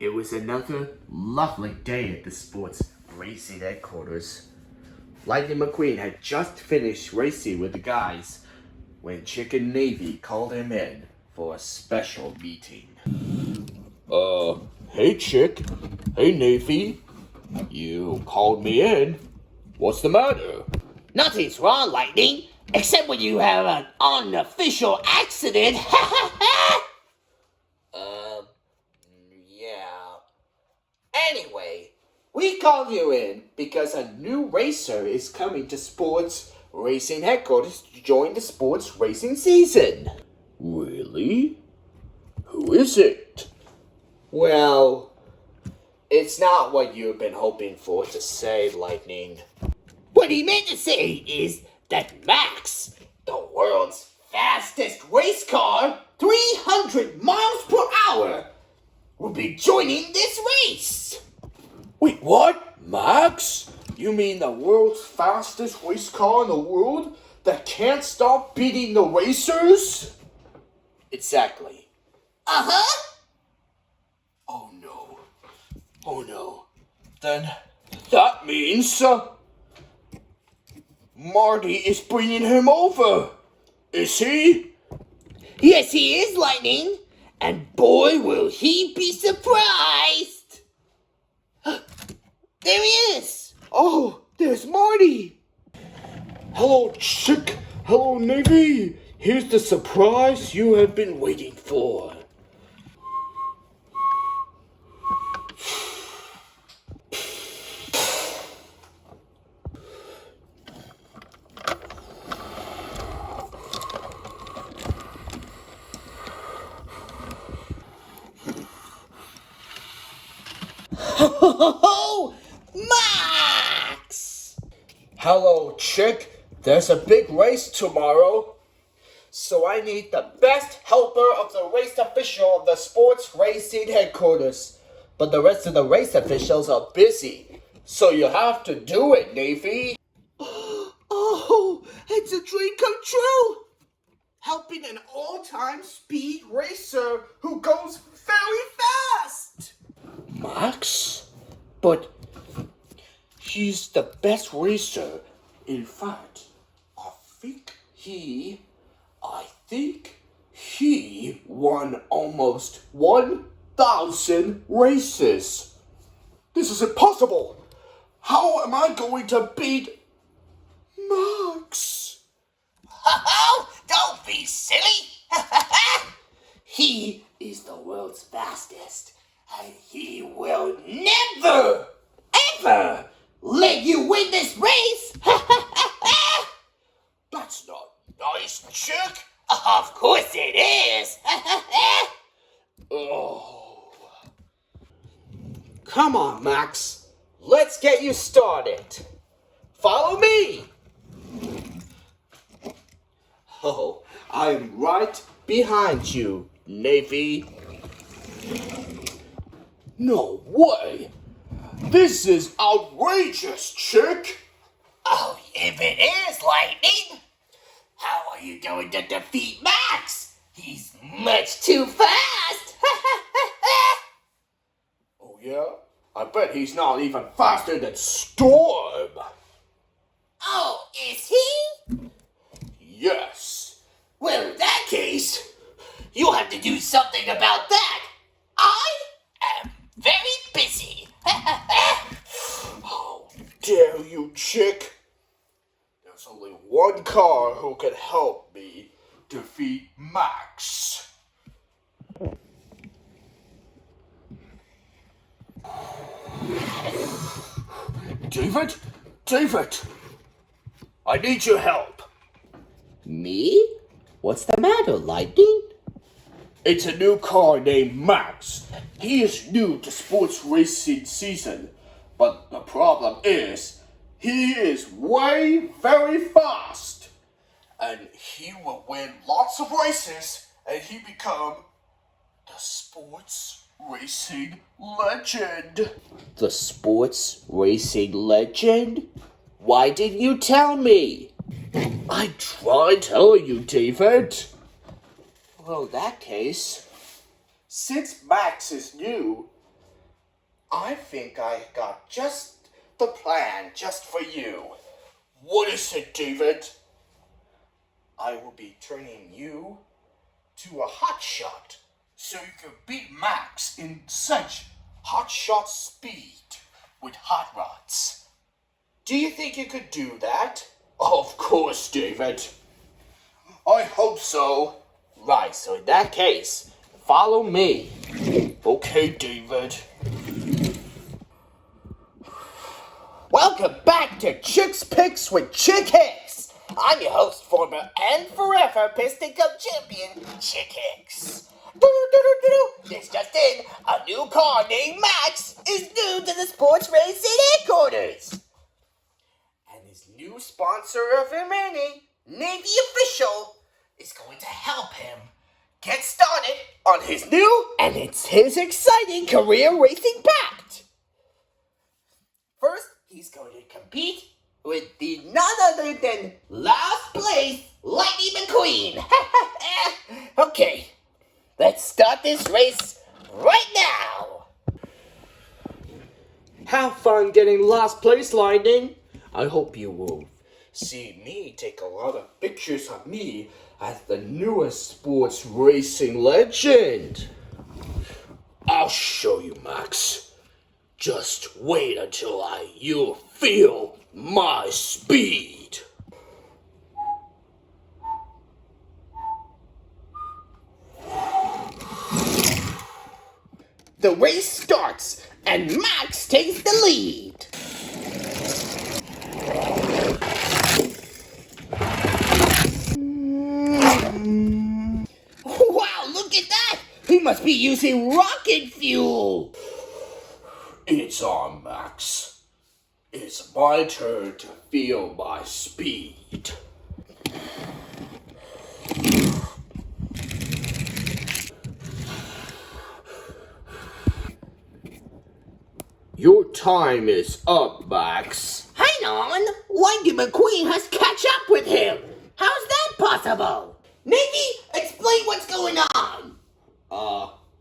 It was another lovely day at the sports racing headquarters. Lightning McQueen had just finished racing with the guys when Chicken Navy called him in for a special meeting. Hey Chick. Hey Navy. You called me in. What's the matter? Nothing's wrong, Lightning, except when you have an unofficial accident. Yeah. Anyway, we called you in because a new racer is coming to sports racing headquarters to join the sports racing season. Really? Who is it? Well, it's not what you've been hoping for to say, Lightning. What he meant to say is that Max, the world's fastest race car, 300 miles per hour, will be joining this race. Wait, what? Max? You mean the world's fastest race car in the world that can't stop beating the racers? Exactly. Uh-huh. Oh no. Oh no. Then that means Marty is bringing him over. Is he? Yes, he is, Lightning. And boy, will he be surprised. There he is. Oh, there's Marty. Hello, Chick. Hello, Navy. Here's the surprise you have been waiting for. Oh, Max! Hello, Chick. There's a big race tomorrow, so I need the best helper of the race official of the sports racing headquarters. But the rest of the race officials are busy, so you have to do it, Navy. Oh, it's a dream come true. Helping an all-time speed racer who goes very fast. Max? But he's the best racer. In fact, I think he won almost 1,000 races. This is impossible. How am I going to beat Max? Oh, don't be silly. He is the world's fastest, and he will never, ever let you win this race. That's not nice, Chick. Of course it is. Oh. Come on, Max. Let's get you started. Follow me. Oh, I'm right behind you, Navy. No way. This is outrageous, Chick. Oh, if it is, Lightning, how are you going to defeat Max? He's much too fast. Oh, yeah? I bet he's not even faster than Storm. Oh, is he? Yes. Well, in that case, you'll have to do something about that. I am very busy. How dare you, Chick? There's only one car who can help me defeat Max. David, I need your help. Me? What's the matter, Lightning? It's a new car named Max. He is new to sports racing season, but the problem is he is very fast, and he will win lots of races, and he become the sports racing legend. The sports racing legend? Why didn't you tell me? I tried telling you, David. Well, in that case, since Max is new, I think I got just the plan just for you. What is it, David? I will be turning you to a hotshot. So you can beat Max in such hotshot speed with hot rods. Do you think you could do that? Of course, David. I hope so. Right, so in that case, follow me. Okay, David. Welcome back to Chicks Picks with Chick Hicks. I'm your host, former and forever Piston Cup champion, Chick Hicks. This just in, a new car named Max is new to the sports racing headquarters. And his new sponsor of remaining, Navy Official, is going to help him get started on his new and it's his exciting career racing pact. First, he's going to compete with the none other than last place Lightning McQueen. Okay, let's start this race right now. Have fun getting last place, Lightning. I hope you will see me take a lot of pictures of me as the newest sports racing legend. I'll show you, Max. Just wait until you feel my speed. The race starts, and Max takes the lead. Wow, look at that! He must be using rocket fuel! It's on, Max. It's my turn to feel my speed. Your time is up, Max. Hang on! Lightning McQueen has catch up with him! How's that possible? Maybe explain what's going on!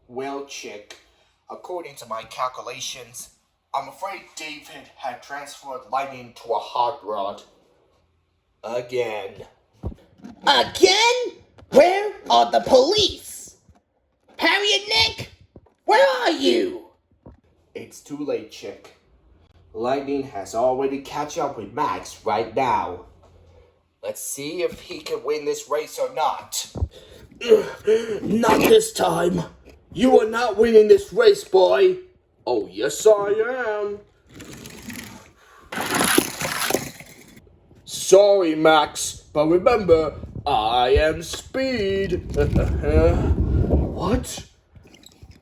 Well, Chick, according to my calculations, I'm afraid David had transferred Lightning to a hot rod. Again. Again? Where are the police? Harry and Nick? Where are you? It's too late, Chick. Lightning has already catch up with Max right now. Let's see if he can win this race or not. Not this time. You are not winning this race, boy. Oh, yes, I am. Sorry, Max, but remember, I am speed. What?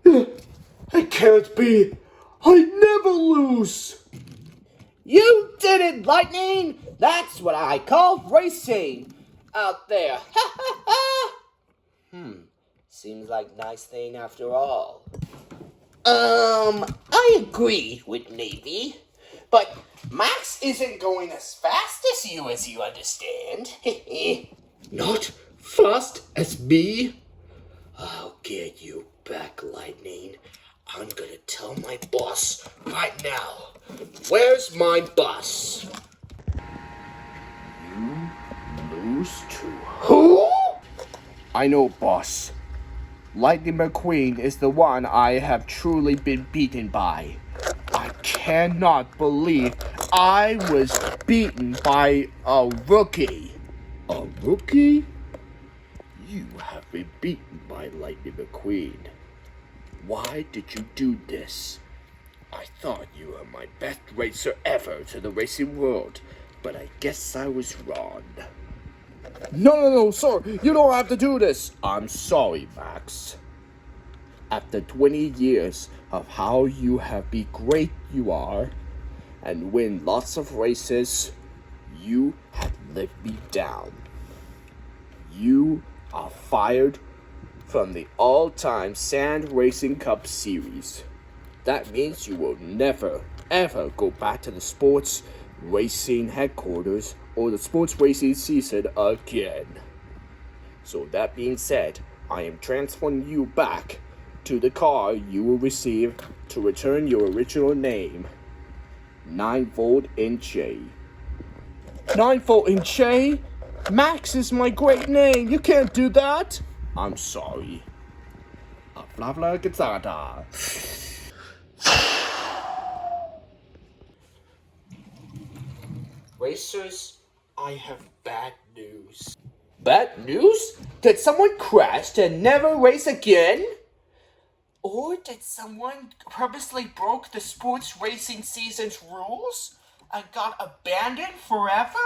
It can't be. I never lose. You did it, Lightning! That's what I call racing out there. Ha ha ha! Seems like nice thing after all. I agree with Navy, but Max isn't going as fast as you understand. Not fast as me? I'll get you back, Lightning. I'm gonna tell my boss right now. Where's my bus? You lose to who? I know, boss. Lightning McQueen is the one I have truly been beaten by. I cannot believe I was beaten by a rookie. A rookie? You have been beaten by Lightning McQueen. Why did you do this? I thought you were my best racer ever to the racing world, but I guess I was wrong. No, sir, you don't have to do this. I'm sorry, Max. After 20 years of how you have been great you are, and win lots of races, you have let me down. You are fired from the all-time Sand Racing Cup Series. That means you will never, ever go back to the sports racing headquarters or the sports racing season again. So that being said, I am transferring you back to the card you will receive to return your original name. 9-volt in J. 9-volt in J? Max is my great name. You can't do that. I'm sorry. Bla Gazada. Racers, I have bad news. Bad news? Did someone crash and never race again? Or did someone purposely broke the sports racing season's rules and got abandoned forever?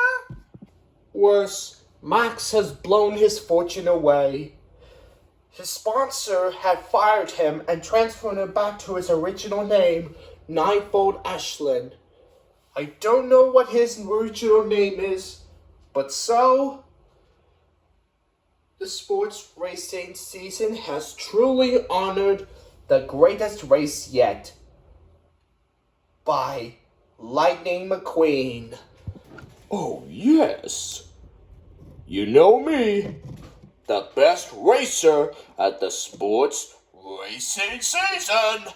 Worse, Max has blown his fortune away. His sponsor had fired him and transferred him back to his original name, 9-volt Ashland. I don't know what his original name is, but so... The sports racing season has truly honored the greatest race yet by Lightning McQueen. Oh, yes. You know me, the best racer at the sports racing season.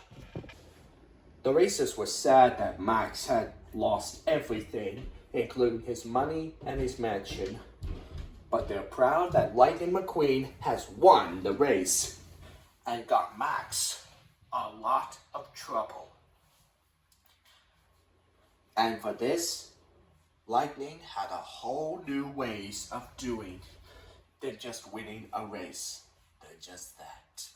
The racers were sad that Max had lost everything, including his money and his mansion. But they're proud that Lightning McQueen has won the race and got Max a lot of trouble. And for this, Lightning had a whole new ways of doing than just winning a race. Than just that.